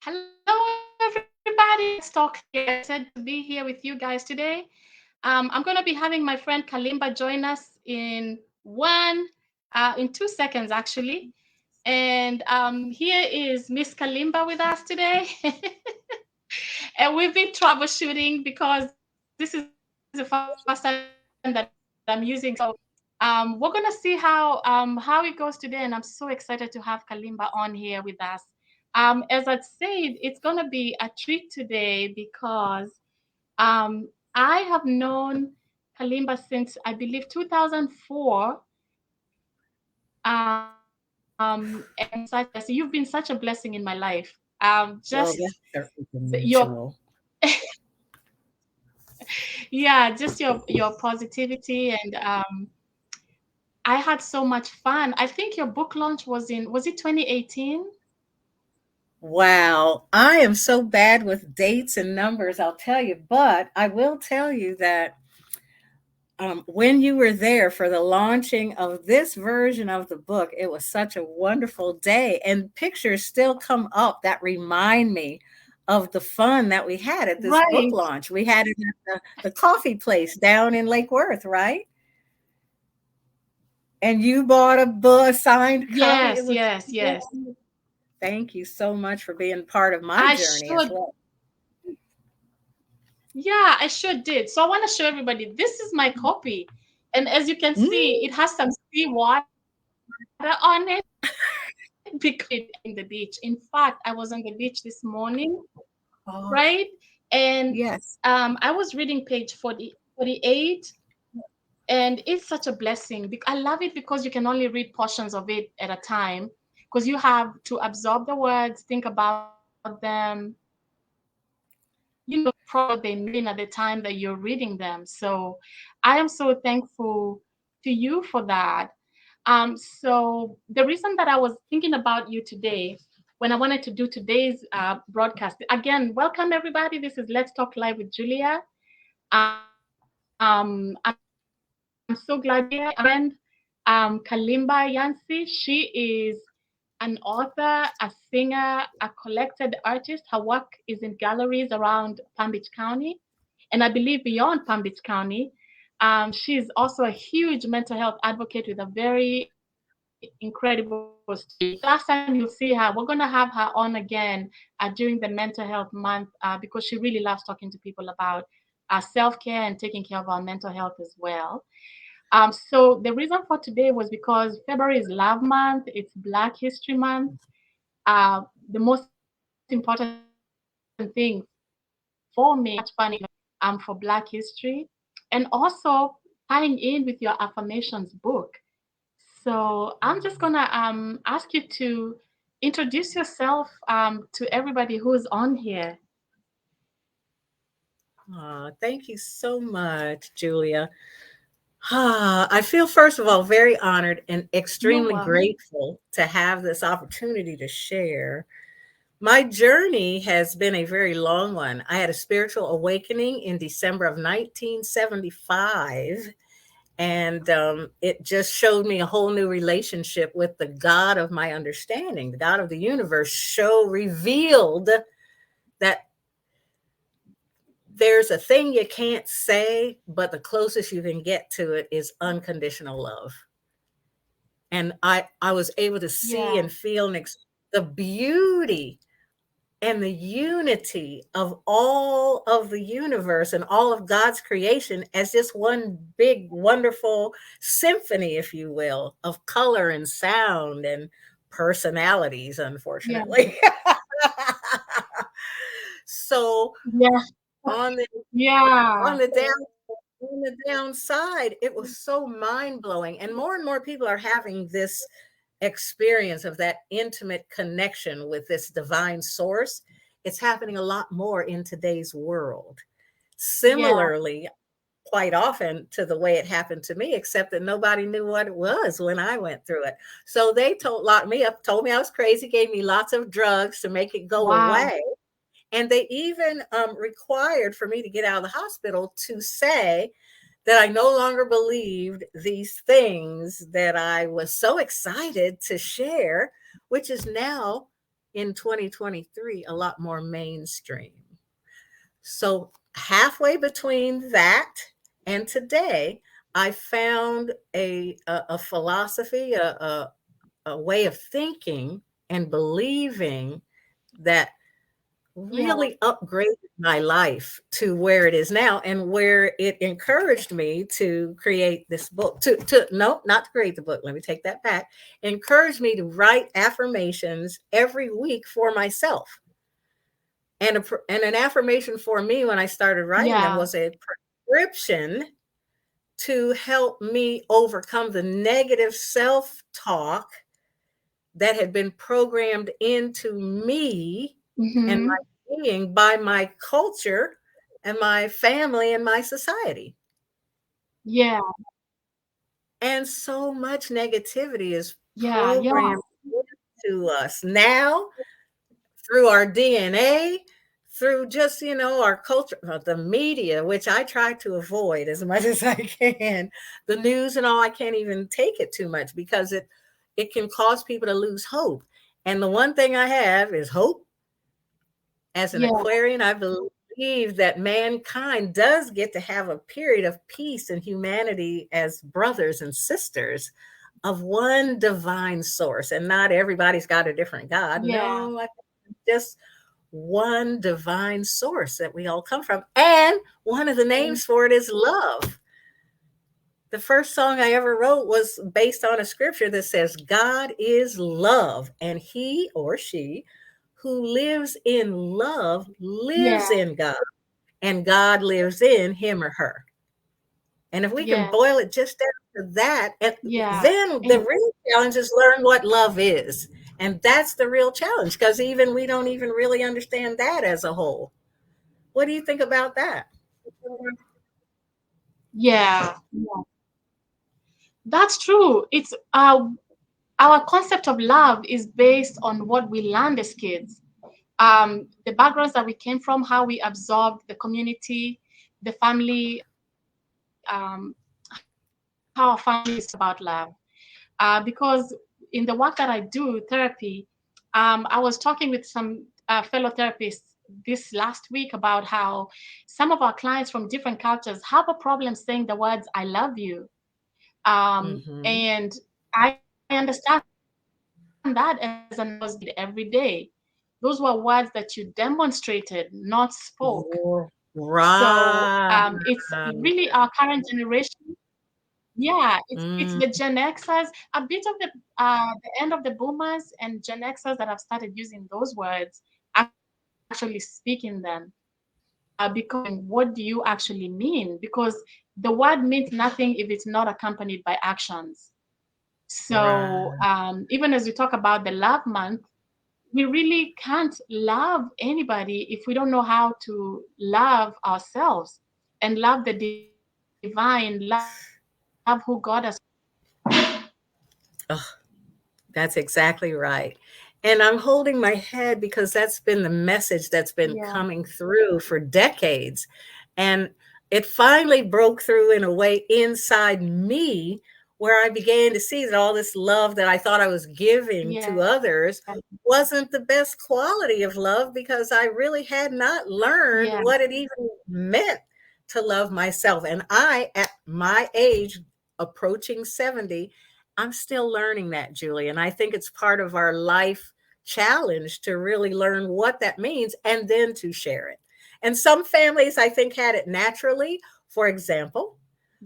Hello, everybody. Let's talk here. Excited to be here with you guys today. I'm going to be having my friend Kalimba join us in 2 seconds, actually. And here is Miss Kalimba with us today. And we've been troubleshooting because this is the first time that I'm using. We're going to see how it goes today. And I'm so excited to have Kalimba on here with us. As I said, it's going to be a treat today because I have known Kalimba since I believe 2004. And you've been such a blessing in my life. Well, Just that's certainly your mutual. yeah, just your positivity and I had so much fun. I think your book launch was it 2018? Wow, I am so bad with dates and numbers, I'll tell you, but I will tell you that when you were there for the launching of this version of the book, it was such a wonderful day. And pictures still come up that remind me of the fun that we had at this book Right. launch. We had it at the coffee place down in Lake Worth, right? And you bought a book, signed copy. It Yes, was yes, yes. Thank you so much for being part of my I journey as should well. Yeah, I sure did. So I want to show everybody this is my copy. And as you can see, Mm. it has some seawater on it because in the beach. In fact, I was on the beach this morning, Oh, right? And yes. I was reading page 48, and it's such a blessing. I love it because you can only read portions of it at a time because you have to absorb the words, think about them, what they mean at the time that you're reading them. So I am so thankful to you for that. So the reason that I was thinking about you today, when I wanted to do today's broadcast, again, welcome everybody. This is Let's Talk Live with Julia. I'm so glad you're here. My friend, Kalimba Yancey, she is an author, a singer, a collected artist. Her work is in galleries around Palm Beach County, and I believe beyond Palm Beach County. She's also a huge mental health advocate with a very incredible story. So last time you'll see her, we're going to have her on again during the Mental Health Month because she really loves talking to people about self-care and taking care of our mental health as well. So the reason for today was because February is Love Month, it's Black History Month. The most important thing for me is having so much fun for Black History and also tying in with your affirmations book. So I'm just gonna ask you to introduce yourself to everybody who's on here. Thank you so much, Julia. I feel, first of all, very honored and You're extremely welcome. grateful to have this opportunity to share. My journey has been a very long one. I had a spiritual awakening in December of 1975, and it just showed me a whole new relationship with the God of my understanding, the God of the universe. Revealed that there's a thing you can't say, but the closest you can get to it is unconditional love. And I was able to see Yeah, and feel the beauty and the unity of all of the universe and all of God's creation as just one big, wonderful symphony, if you will, of color and sound and personalities, yeah, unfortunately. So yeah, on the yeah, on the down on the downside, it was so mind-blowing. And more people are having this experience of that intimate connection with this divine source. It's happening a lot more in today's world. yeah. Similarly, quite often to the way it happened to me, except that nobody knew what it was when I went through it. So they locked me up, told me I was crazy, gave me lots of drugs to make it go Wow. away. And they even required for me to get out of the hospital to say that I no longer believed these things that I was so excited to share, which is now in 2023 a lot more mainstream. So halfway between that and today, I found a philosophy, a way of thinking and believing that Yeah. really upgraded my life to where it is now, and where it encouraged me to create this book, to no, not to create the book, let me take that back, encouraged me to write affirmations every week for myself. And an affirmation for me when I started writing them Yeah. was a prescription to help me overcome the negative self-talk that had been programmed into me and Mm-hmm. my being by my culture and my family and my society. Yeah. And so much negativity is Yeah. Yeah. programmed into us now through our DNA, through just, our culture, the media, which I try to avoid as much as I can. The news and all, I can't even take it too much because it can cause people to lose hope. And the one thing I have is hope. As an Yeah. Aquarian, I believe that mankind does get to have a period of peace and humanity as brothers and sisters of one divine source. And not everybody's got a different God. Yeah. No, I think just one divine source that we all come from. And one of the names for it is love. The first song I ever wrote was based on a scripture that says, God is love, and he or she who lives in love Yeah. lives in God, and God lives in him or her. And if we can Yes. boil it just down to that, and Yeah. then the And real challenge is learn what love is. And that's the real challenge, because even we don't even really understand that as a whole. What do you think about that? yeah. Yeah. That's true. It's our concept of love is based on what we learned as kids. The backgrounds that we came from, how we absorbed the community, the family, how our family is about love. Because in the work that I do, therapy, I was talking with some fellow therapists this last week about how some of our clients from different cultures have a problem saying the words "I love you," Hmm. and I understand that as an adult because those were words that you did every day. Those were words that you demonstrated, not spoke. So Right. it's really our current generation. Yeah, it's Mm, the Gen Xers, a bit of the end of the boomers and Gen Xers that have started using those words, actually speaking them, because what do you actually mean? Because the word means nothing if it's not accompanied by actions. So right. even as we talk about the love month, we really can't love anybody if we don't know how to love ourselves and love the divine, love who God has created us to be. Oh, that's exactly right. And I'm holding my head because that's been the message that's been Yeah, coming through for decades. And it finally broke through in a way inside me, where I began to see that all this love that I thought I was giving yeah, to others wasn't the best quality of love, because I really had not learned yeah, what it even meant to love myself. And I, at my age, approaching 70, I'm still learning that, Julie. And I think it's part of our life challenge to really learn what that means and then to share it. And some families, I think, had it naturally. For example,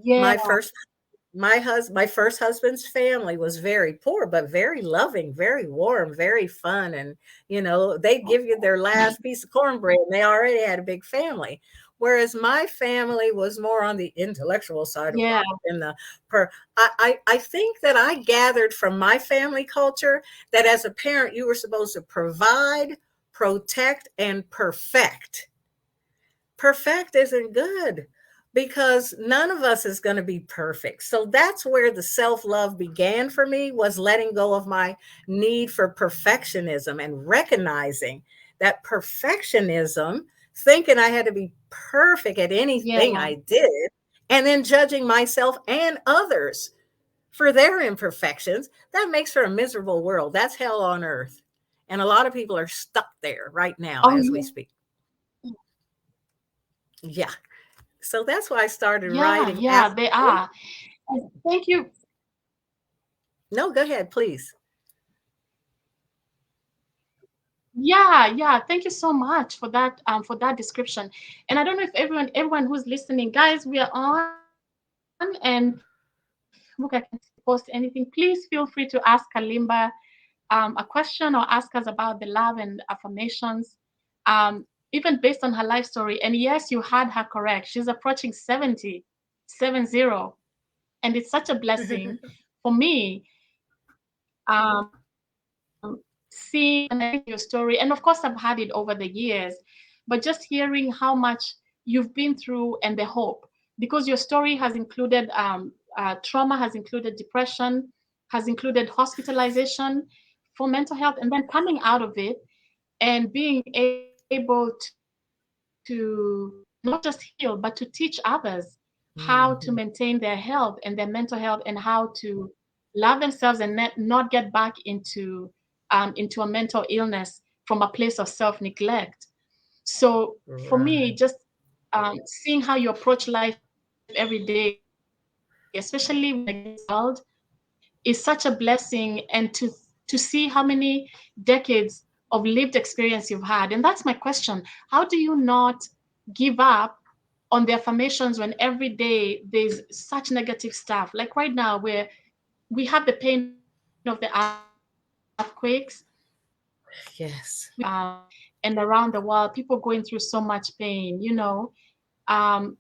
yeah, my first my first husband's family was very poor, but very loving, very warm, very fun. And they'd give you their last piece of cornbread and they already had a big family. Whereas my family was more on the intellectual side of yeah, life. And I think that I gathered from my family culture that as a parent you were supposed to provide, protect, and perfect. Perfect isn't good, because none of us is going to be perfect. So that's where the self-love began for me, was letting go of my need for perfectionism and recognizing that perfectionism, thinking I had to be perfect at anything yeah, I did, and then judging myself and others for their imperfections, that makes for a miserable world. That's hell on earth. And a lot of people are stuck there right now Oh as we yeah. speak. Yeah. So that's why I started Yeah, writing yeah, they affirmations. are. And thank you. No, go ahead, please. Yeah, yeah. Thank you so much for that description. And I don't know if everyone who's listening, guys, we are on, and before I can post anything, please feel free to ask Kalimba a question or ask us about the love and affirmations. Even based on her life story. And yes, you had her correct. She's approaching 70, 70. And it's such a blessing for me, seeing and listening to your story. And of course, I've had it over the years, but just hearing how much you've been through and the hope, because your story has included trauma, has included depression, has included hospitalization for mental health, and then coming out of it and being able to not just heal, but to teach others how to maintain their Mhm. health and their mental health and how to love themselves and not get back into a mental illness from a place of self-neglect. So for me, Right. just seeing how you approach life every day, especially with a gift of a child, is such a blessing. And to see how many decades of lived experience you've had. And that's my question. How do you not give up on the affirmations when every day there's such negative stuff? Like right now, where we have the pain of the earthquakes, we have Yes. and around the world, people going through so much pain.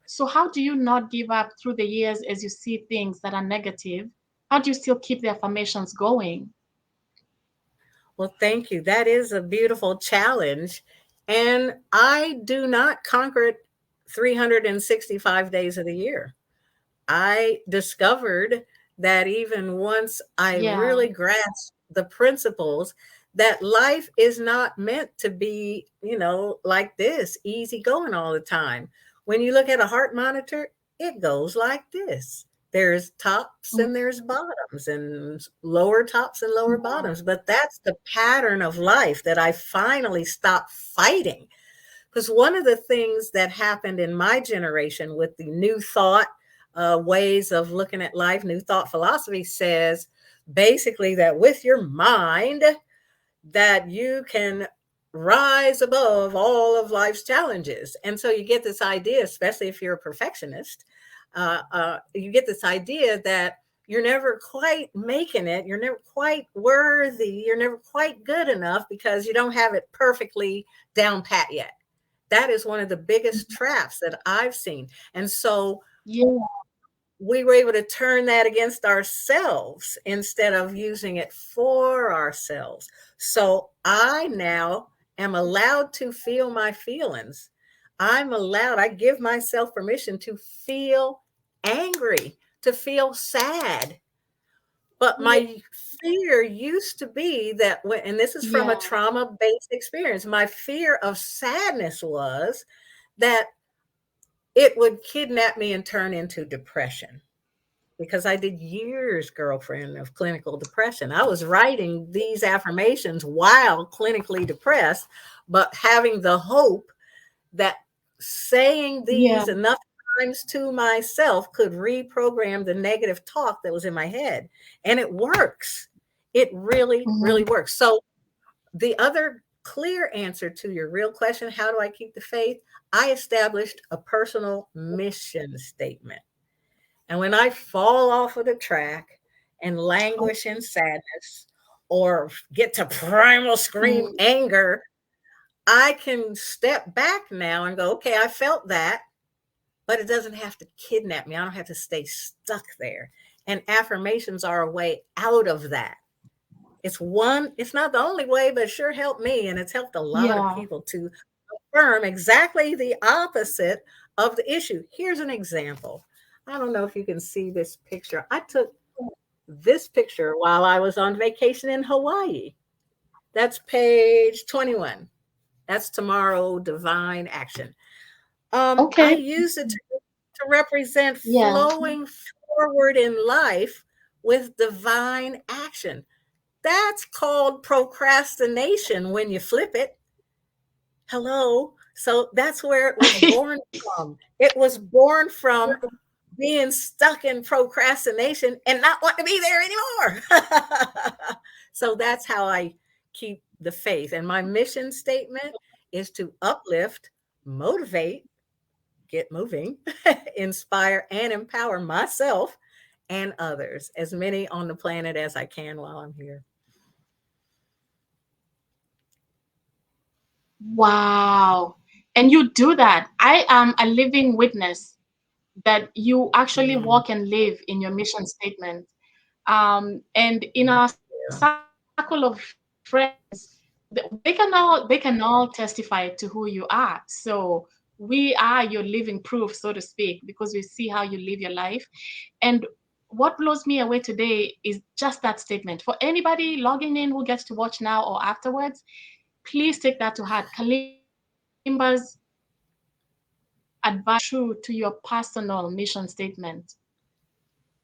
So how do you not give up through the years as you see things that are negative? How do you still keep the affirmations going? Well, thank you. That is a beautiful challenge. And I do not conquer it 365 days of the year. I discovered that even once I really Yeah, grasped the principles, that life is not meant to be, like this, easy going all the time. When you look at a heart monitor, it goes like this. There's tops and there's bottoms and lower tops and lower bottoms, yeah, but that's the pattern of life that I finally stopped fighting. Because one of the things that happened in my generation with the new thought ways of looking at life, new thought philosophy says basically that with your mind, that you can rise above all of life's challenges. And so you get this idea, especially if you're a perfectionist, you get this idea that you're never quite making it, you're never quite worthy, you're never quite good enough because you don't have it perfectly down pat yet. That is one of the biggest traps that I've seen. And so yeah, we were able to turn that against ourselves instead of using it for ourselves. So I now am allowed to feel my feelings. I give myself permission to feel angry, to feel sad. But my fear used to be that and this is from a yeah, trauma based experience, my fear of sadness was that it would kidnap me and turn into depression because I did years, girlfriend, of clinical depression. I was writing these affirmations while clinically depressed, but having the hope that saying these yeah. enough times to myself could reprogram the negative talk that was in my head. And it works. It really, really Mhm. works. So the other clear answer to your real question, how do I keep the faith? I established a personal mission statement. And when I fall off of the track and languish in sadness or get to primal scream Mm, anger, I can step back now and go, okay, I felt that, but it doesn't have to kidnap me. I don't have to stay stuck there. And affirmations are a way out of that. It's not the only way, but it sure helped me. And it's helped a lot of yeah. people to affirm exactly the opposite of the issue. Here's an example. I don't know if you can see this picture. I took this picture while I was on vacation in Hawaii. That's page 21. That's tomorrow divine action. I Okay. use it to represent Yeah. flowing forward in life with divine action. That's called procrastination when you flip it. Hello. So that's where it was born from. It was born from being stuck in procrastination and not wanting to be there anymore. So that's how I keep the faith. And my mission statement is to uplift, motivate, get moving, inspire, and empower myself and others, as many on the planet as I can while I'm here. Wow. And you do that. I am a living witness that you actually Mm, walk and live in your mission statement. And in our circle of friends, they can all testify to who you are. So we are your living proof, so to speak, because we see how you live your life. And what blows me away today is just that statement. For anybody logging in who gets to watch now or afterwards, please take that to heart. Kalimba's advice true to your personal mission statement,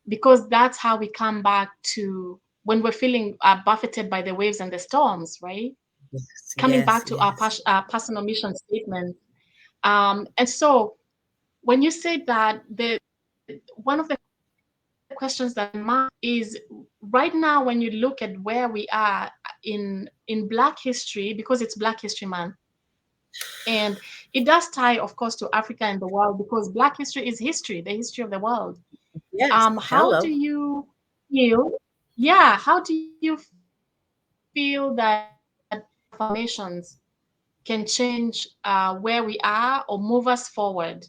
because that's how we come back to when we're feeling buffeted by the waves and the storms, right? yes, Coming yes, back to our, yes. our personal mission statement. And so when you say that, one of the questions that comes to mind is right now when you look at where we are in Black history, because it's Black History Month, and it does tie, of course, to Africa and the world, because Black history is history, the history of the world. Yes. How do Hello. you feel? Yeah, how do you feel that affirmations can change where we are or move us forward?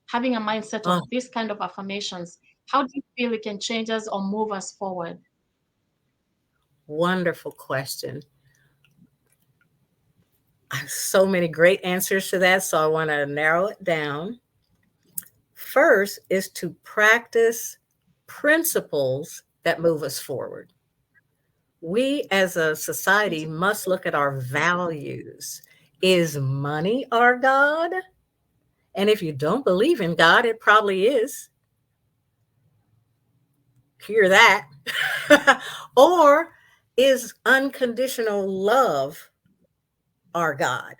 Having a mindset of Oh, this kind of affirmations, how do you feel it can change us or move us forward? wonderful question. I have so many great answers to that. So I want to narrow it down. First is to practice principles that move us forward. We as a society must look at our values. Is money our God? And if you don't believe in God, it probably is. Hear that. Or is unconditional love our God?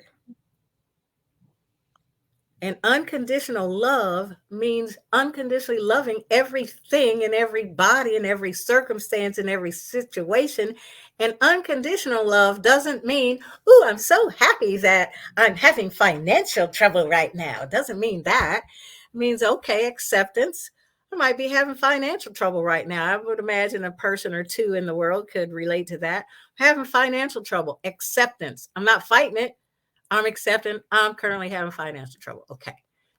And unconditional love means unconditionally loving everything and everybody and every circumstance and every situation. And unconditional love doesn't mean, oh, I'm so happy that I'm having financial trouble right now. It doesn't mean that. It means, okay, acceptance. I might be having financial trouble right now. I would imagine a person or two in the world could relate to that. Having financial trouble, acceptance. I'm not fighting it. I'm accepting I'm currently having financial trouble. Okay.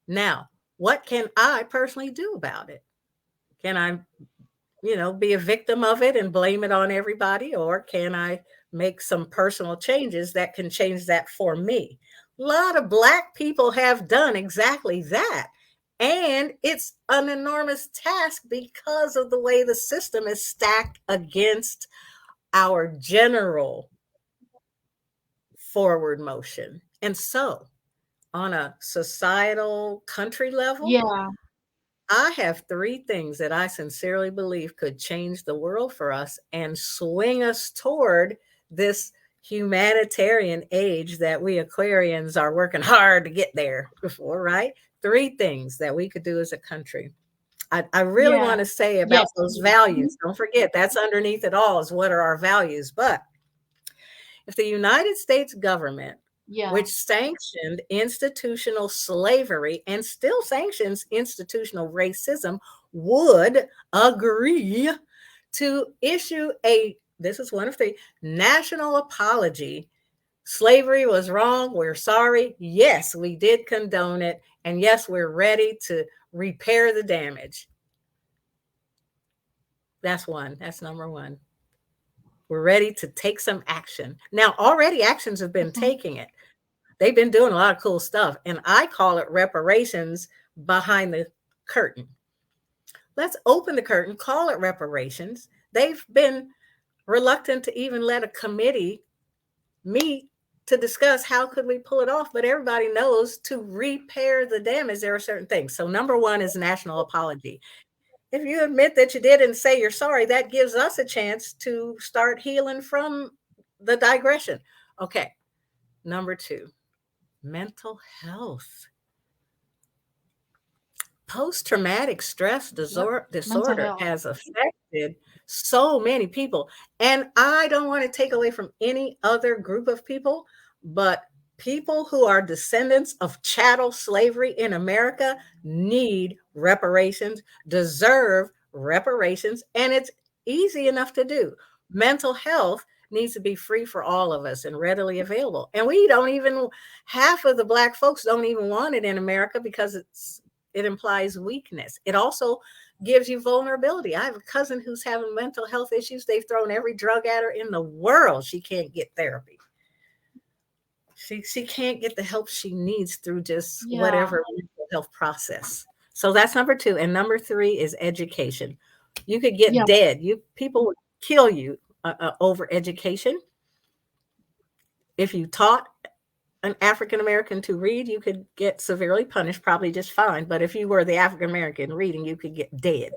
Now, what can I personally do about it? Can I, be a victim of it and blame it on everybody? Or can I make some personal changes that can change that for me? A lot of Black people have done exactly that. And it's an enormous task because of the way the system is stacked against our general forward motion. And so, on a societal country level, Yeah, I have three things that I sincerely believe could change the world for us and swing us toward this humanitarian age that we Aquarians are working hard to get there before, right? Three things that we could do as a country. I really yeah, want to say about yes, those indeed. values. Don't forget, that's underneath it all is what are our values. But if the United States government, Yeah, which sanctioned institutional slavery and still sanctions institutional racism, would agree to issue this is one of the national apology. Slavery was wrong. We're sorry. Yes, we did condone it. And yes, we're ready to repair the damage. That's one. That's number one. We're ready to take some action. Now, already actions have been mhm, taking it. They've been doing a lot of cool stuff, and I call it reparations behind the curtain. Let's open the curtain, call it reparations. They've been reluctant to even let a committee meet to discuss how could we pull it off, but everybody knows to repair the damage there are certain things. So number one is national apology. If you admit that you did and say you're sorry, that gives us a chance to start healing from the digression. Okay. Number two, mental health. Post traumatic stress Yep. Mental disorder health. has affected so many people. And I don't want to take away from any other group of people, but people who are descendants of chattel slavery in America need reparations, deserve reparations, and it's easy enough to do. Mental health needs to be free for all of us and readily available. And we don't even, half of the Black folks don't even want it in America because it implies weakness. It also gives you vulnerability. I have a cousin who's having mental health issues. They've thrown every drug at her in the world. She can't get therapy. She can't get the help she needs through just Yeah. whatever mental health process. So that's number two. And number three is education. You could get Yeah. dead. You people would kill you over education. If you taught an African American to read, you could get severely punished, probably just fine. But if you were the African American reading, you could get dead,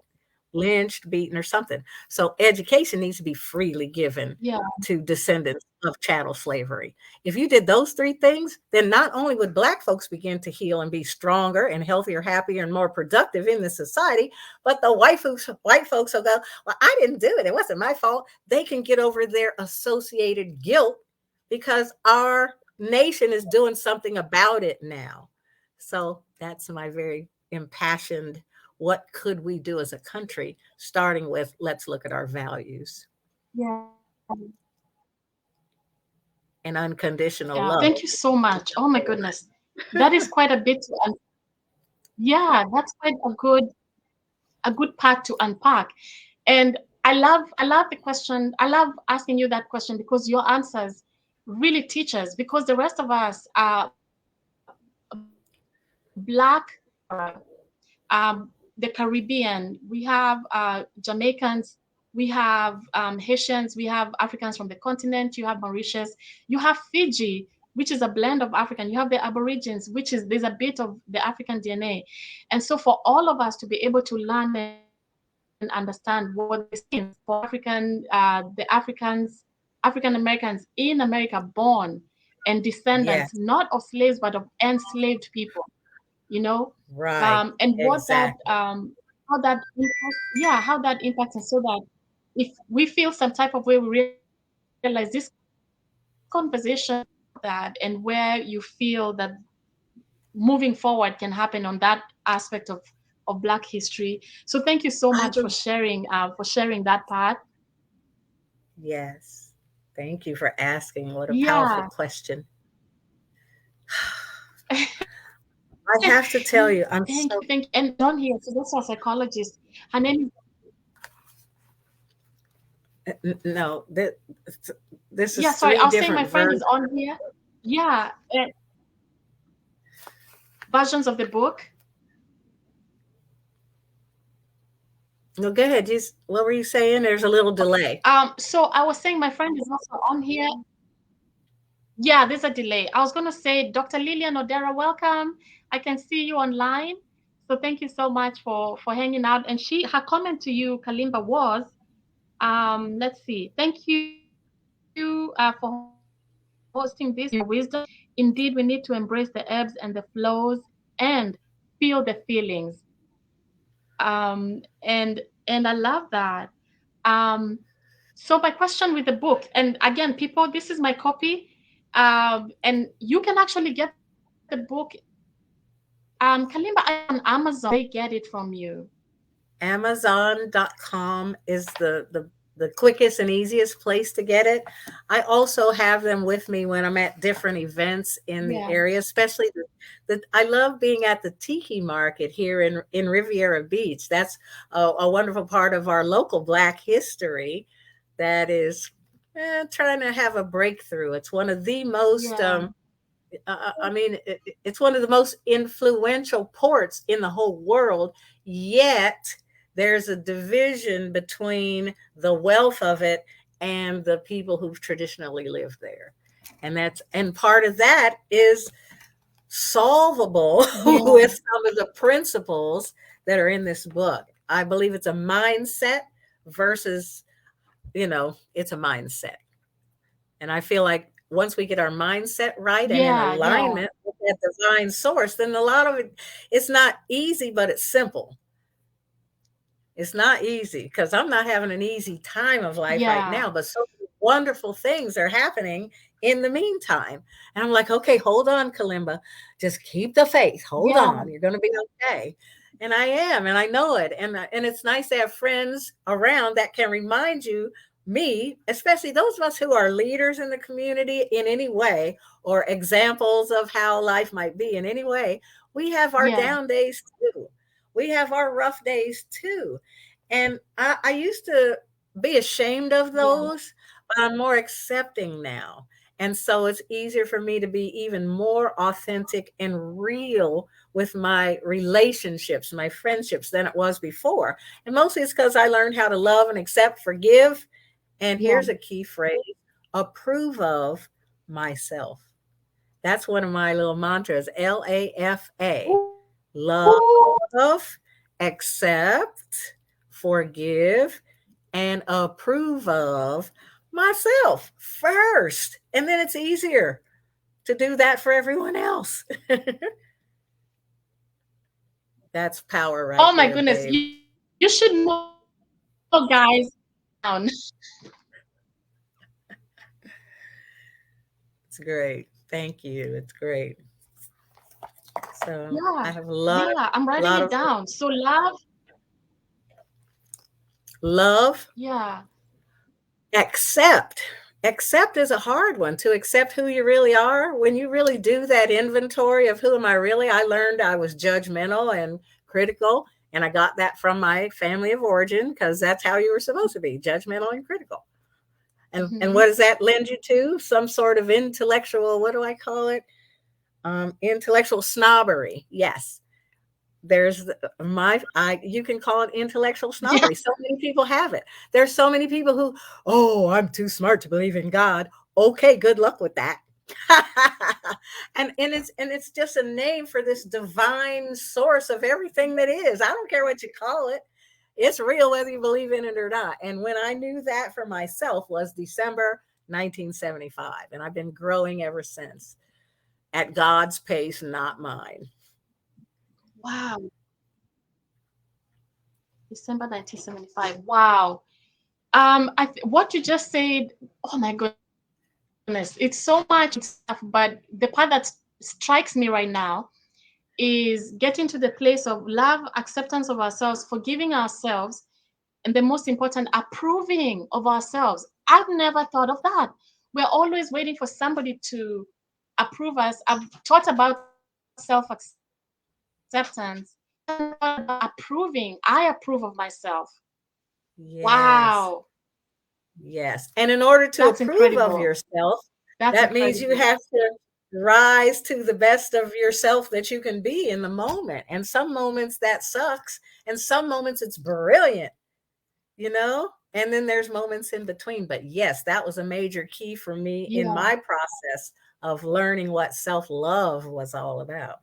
lynched, beaten, or something. So education needs to be freely given Yeah. to descendants of chattel slavery. If you did those three things, then not only would Black folks begin to heal and be stronger and healthier, happier, and more productive in the society, but the white folks will go, well, I didn't do it. It wasn't my fault. They can get over their associated guilt because our nation is doing something about it now. So that's my very impassioned, what could we do as a country, starting with let's look at our values Yeah. and unconditional Yeah. love. Thank you so much. Oh my goodness. That is quite a bit to yeah, that's quite a good part to unpack. And I love the question. I love asking you that question because your answers really teach us, because the rest of us are Black the Caribbean, we have Jamaicans, we have Haitians, we have Africans from the continent, you have Mauritius, you have Fiji, which is a blend of African, you have the Aborigines, which is there's a bit of the African DNA. And so for all of us to be able to learn and understand what this means for African Americans in America born and descendants, Yes, not of slaves, but of enslaved people, you know, right, and exactly. how that impacts, yeah, how that impacts us, so that if we feel some type of way, we realize this conversation about that, and where you feel that moving forward can happen on that aspect of Black history. So thank you so I much would, for sharing that part. yes. Thank you for asking. What a powerful Yeah. question. I have to tell you, I'm Thank so you. Thank you. And John here, so that's our psychologist. Her name is, no, this yeah, is sorry, three I was saying my different friend versions. is on here. Yeah, versions of the book. No, go ahead. What were you saying? There's a little delay. So I was saying my friend is also on here. Yeah, there's a delay. I was gonna say, Dr. Lillian Odera, welcome. I can see you online. So thank you so much for hanging out. And her comment to you, Kalimba, was, let's see, thank you for hosting this. Your wisdom. Indeed, we need to embrace the ebbs and the flows and feel the feelings. And I love that. Um, So my question with the book, and again, people, this is my copy, and you can actually get the book. Kalimba, I think on Amazon. Where do they get it from you? Amazon.com is the quickest and easiest place to get it. I also have them with me when I'm at different events in the Yeah, area, especially I love being at the Tiki Market here in Riviera Beach. That's a wonderful part of our local Black history that is trying to have a breakthrough. It's one of the most yeah, I mean, it's one of the most influential ports in the whole world, yet there's a division between the wealth of it and the people who've traditionally lived there. And part of that is solvable yeah, with some of the principles that are in this book. I believe it's a mindset versus, it's a mindset. And I feel like once we get our mindset right and in Yeah, yeah, alignment with that divine source, then a lot of it, it's not easy, but it's simple. It's not easy because I'm not having an easy time of life right yeah, now, but so many wonderful things are happening in the meantime. And I'm like, okay, hold on, Kalimba. Just keep the faith. Hold yeah, on. You're going to be okay. And I am, and I know it. And it's nice to have friends around that can remind you, me, especially those of us who are leaders in the community in any way, or examples of how life might be in any way. We have our yeah, down days too. We have our rough days too. And I used to be ashamed of yeah, those, but I'm more accepting now. And so it's easier for me to be even more authentic and real with my relationships, my friendships than it was before. And mostly it's because I learned how to love and accept, forgive. And yeah. here's a key phrase: approve of myself. That's one of my little mantras: LAFA. Love, Ooh, accept, forgive, and approve of myself first. And then it's easier to do that for everyone else. That's power right oh my there, goodness, babe. you should know, guys. Down. It's great. Thank you. It's great. So Yeah, I have yeah, I'm writing lot it of down. So love, love. yeah, Accept. Accept is a hard one, to accept who you really are. When you really do that inventory of who am I really, I learned I was judgmental and critical. And I got that from my family of origin because that's how you were supposed to be, judgmental and critical. And hmm, what does that lend you to? Some sort of intellectual, what do I call it? Intellectual snobbery. Yes. There's my I you can call it intellectual yeah. snobbery. So many people have it. There's so many people who, oh, I'm too smart to believe in God. Okay, good luck with that. And it's just a name for this divine source of everything that is. I don't care what you call it. It's real whether you believe in it or not. And when I knew that for myself was December 1975, and I've been growing ever since at God's pace, not mine. Wow, December 1975. Wow. What you just said, oh my goodness, it's so much stuff, but the part that strikes me right now is getting to the place of love, acceptance of ourselves, forgiving ourselves, and the most important, approving of ourselves. I've never thought of that. We're always waiting for somebody to approve us. I've thought about self acceptance. I haven't thought about approving. I approve of myself. Wow, Yes. Yes. And in order to that's approve of incredible. yourself, That's that means you incredible. have to rise to the best of yourself that you can be in the moment. And some moments that sucks, and some moments it's brilliant, you know? And then there's moments in between. But yes, that was a major key for me in Yeah, my process of learning what self love was all about.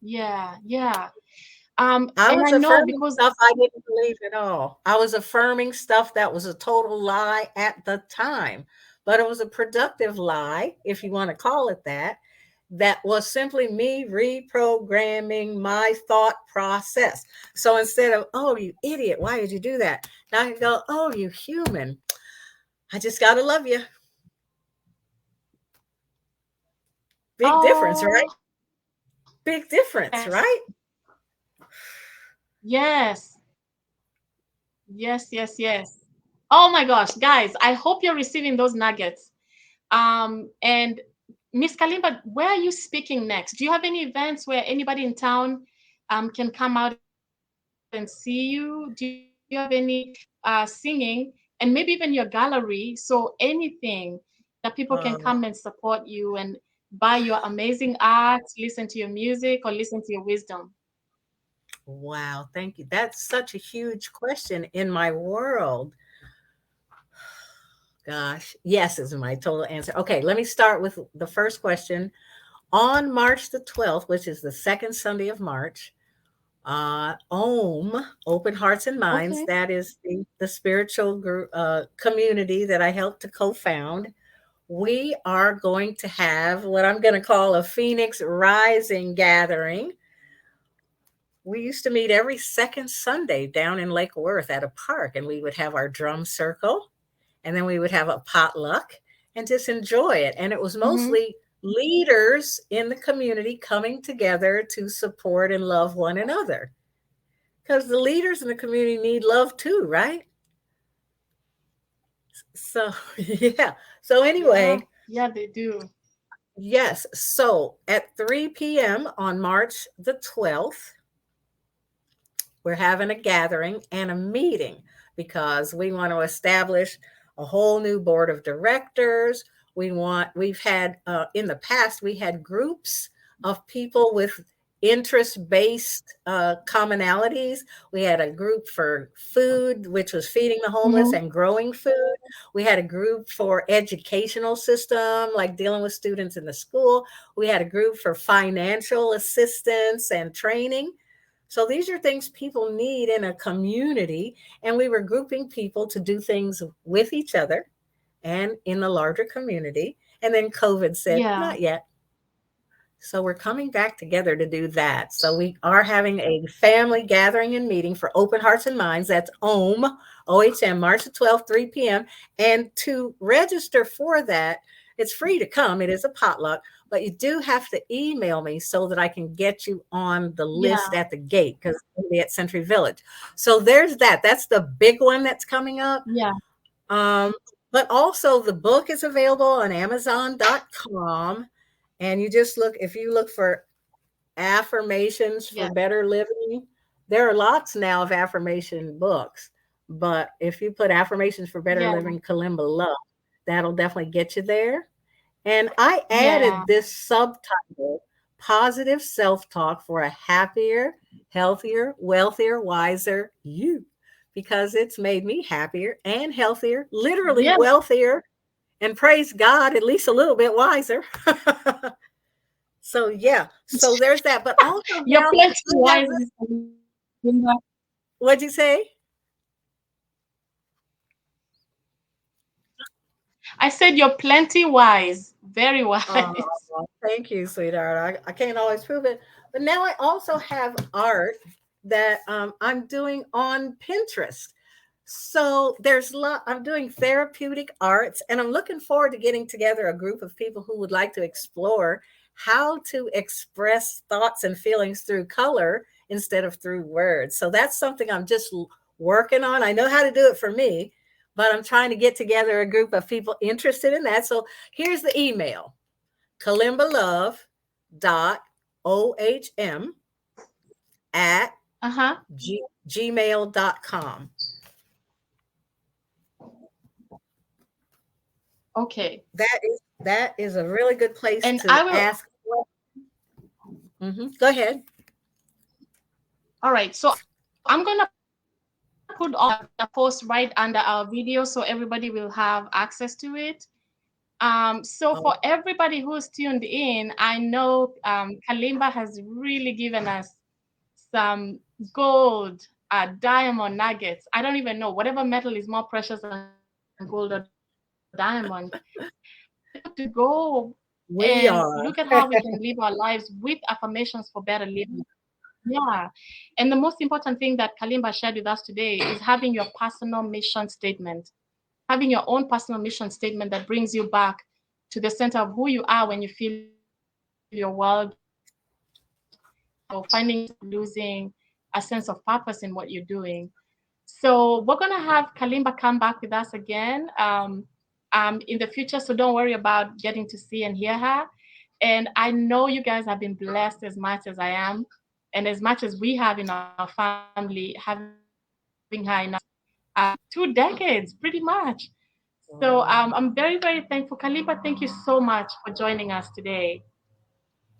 yeah, yeah. I And was I know affirming because stuff I didn't believe at all. I was affirming stuff that was a total lie at the time, but it was a productive lie, if you want to call it that. That was simply me reprogramming my thought process. So instead of, oh, you idiot, why did you do that? Now I can go, oh, you human, I just got to love you. Big difference, right? oh Big difference, yes, right? yes, yes, yes, yes. Oh my gosh, guys, I hope you're receiving those nuggets. And Miss Kalimba, where are you speaking next? Do you have any events where anybody in town can come out and see you? Do you have any singing and maybe even your gallery? So anything that people can come and support Um, you and buy your amazing art, listen to your music, or listen to your wisdom. wow, thank you. That's such a huge question in my world. Gosh, yes is my total answer. Okay, let me start with the first question. On March the 12th, which is the second Sunday of March, OM, Open Hearts and Minds. Okay. That is the spiritual group, community that I helped to co-found. We are going to have what I'm going to call a Phoenix Rising gathering. We used to meet every second Sunday down in Lake Worth at a park, and we would have our drum circle, and then we would have a potluck and just enjoy it. And it was Mm-hmm. mostly leaders in the community coming together to support and love one another, because the leaders in the community need love too, right? So, yeah. So, Yeah. anyway, Yeah, they do. yes. So, at 3 p.m. on March the 12th, we're having a gathering and a meeting because we want to establish a whole new board of directors. We've had, in the past, we had groups of people with interest based commonalities. We had a group for food, which was feeding the homeless Mm-hmm. and growing food. We had a group for educational system, like dealing with students in the school. We had a group for financial assistance and training. So these are things people need in a community. And we were grouping people to do things with each other and in the larger community. And then COVID said, Yeah. not yet. So we're coming back together to do that. So we are having a family gathering and meeting for Open Hearts and Minds. That's OHM, March the 12th, 3 p.m. And to register for that, it's free to come. It is a potluck, but you do have to email me so that I can get you on the list Yeah. at the gate because it'll be at Century Village. So there's that. That's the big one that's coming up. Yeah. Um, but also the book is available on Amazon.com. And you just look, if you look for affirmations for Yeah. better living, there are lots now of affirmation books. But if you put affirmations for better Yeah. living, Kalimba Love, that'll definitely get you there. And I Yeah. added this subtitle, Positive Self Talk for a Happier, Healthier, Wealthier, Wiser You, because it's made me happier and healthier, literally Yes. wealthier, and praise God, at least a little bit wiser. So, yeah, so there's that. But also You're now plenty I have, wise, Mr. Linda. what'd you say? I said you're plenty wise. Very Oh, wise. thank you, sweetheart. I can't always prove it. But now I also have art that I'm doing on Pinterest. So I'm doing therapeutic arts, and I'm looking forward to getting together a group of people who would like to explore how to express thoughts and feelings through color instead of through words. So that's something I'm just working on. I know how to do it for me, but I'm trying to get together a group of people interested in that. So here's the email: kalimbalove.ohm at Uh-huh. gmail.com. Okay. That is a really good place And to I will, ask. Go ahead. all right. So I'm gonna put all the post right under our video so everybody will have access to it. So for Oh, everybody who's tuned in, I know Kalimba has really given us some gold, diamond nuggets. I don't even know, whatever metal is more precious than gold or diamond. We're able to go we and are. look at how we can live our lives with affirmations for better living. Yeah. And the most important thing that Kalimba shared with us today is having your personal mission statement, having your own personal mission statement that brings you back to the center of who you are when you feel your world or finding yourself losing a sense of purpose in what you're doing. So we're gonna have Kalimba come back with us again in the future. So don't worry about getting to see and hear her. And I know you guys have been blessed as much as I am, and as much as we have in our family, having her in our for 2 decades, pretty much. So I'm very, very thankful. Kalimba, thank you so much for joining us today.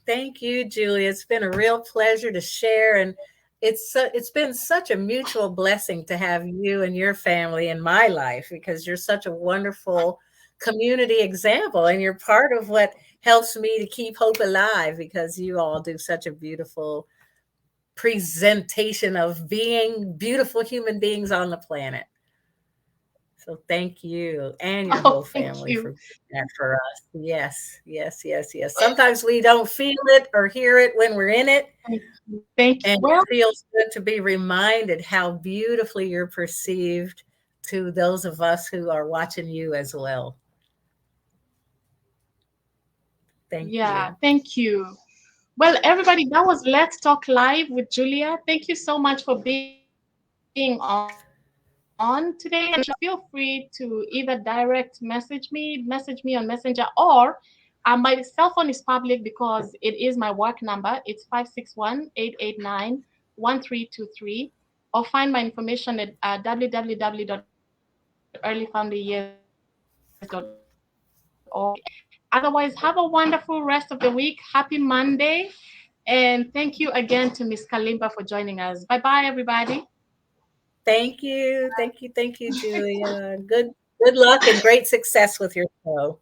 Thank you, Julia. It's been a real pleasure to share, and it's been such a mutual blessing to have you and your family in my life because you're such a wonderful community example, and you're part of what helps me to keep hope alive because you all do such a beautiful presentation of being beautiful human beings on the planet. So thank you and your whole Oh, thank family for you. doing that for us. Yes, yes, yes, yes. Sometimes we don't feel it or hear it when we're in it, Thank you. Thank you. and Well, it feels good to be reminded how beautifully you're perceived to those of us who are watching you as well. Thank yeah, you. thank you. Well, everybody, that was Let's Talk Live with Julia. Thank you so much for being on today. And feel free to either direct message me on Messenger, or my cell phone is public because it is my work number. It's 561-889-1323. Or find my information at www.earlyfamilyyears.org. Otherwise, have a wonderful rest of the week. Happy Monday. And thank you again to Miss Kalimba for joining us. Bye bye, everybody. Thank you. Thank you. Thank you, Julia. Good luck and great success with your show.